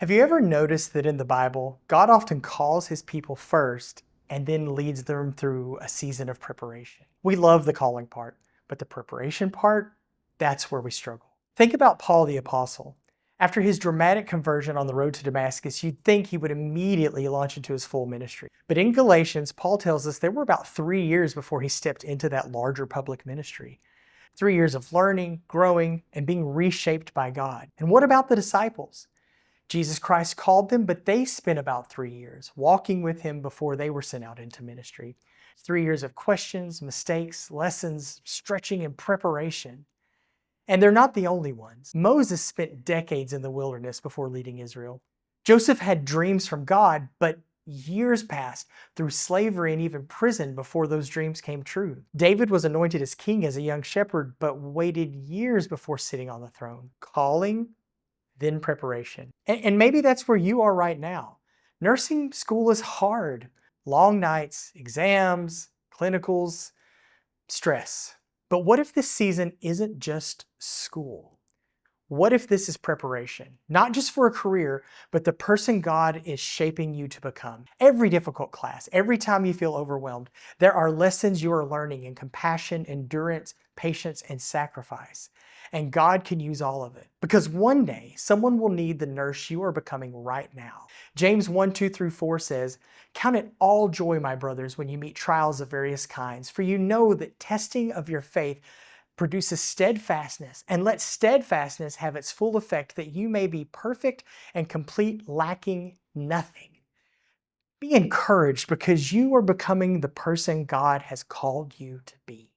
Have you ever noticed that in the Bible, God often calls his people first and then leads them through a season of preparation? We love the calling part, but the preparation part, that's where we struggle. Think about Paul the Apostle. After his dramatic conversion on the road to Damascus, you'd think he would immediately launch into his full ministry. But in Galatians, Paul tells us there were about 3 years before he stepped into that larger public ministry. 3 years of learning, growing, and being reshaped by God. And what about the disciples? Jesus Christ called them, but they spent about 3 years walking with him before they were sent out into ministry. 3 years of questions, mistakes, lessons, stretching, and preparation. And they're not the only ones. Moses spent decades in the wilderness before leading Israel. Joseph had dreams from God, but years passed through slavery and even prison before those dreams came true. David was anointed as king as a young shepherd, but waited years before sitting on the throne. Calling, then preparation. And maybe that's where you are right now. Nursing school is hard. Long nights, exams, clinicals, stress. But what if this season isn't just school? What if this is preparation? Not just for a career, but the person God is shaping you to become. Every difficult class, every time you feel overwhelmed, there are lessons you are learning in compassion, endurance, patience, and sacrifice. And God can use all of it. Because one day, someone will need the nurse you are becoming right now. James 1:2-4 says, "Count it all joy, my brothers, when you meet trials of various kinds, for you know that testing of your faith produces steadfastness, and let steadfastness have its full effect, that you may be perfect and complete, lacking nothing." Be encouraged because you are becoming the person God has called you to be.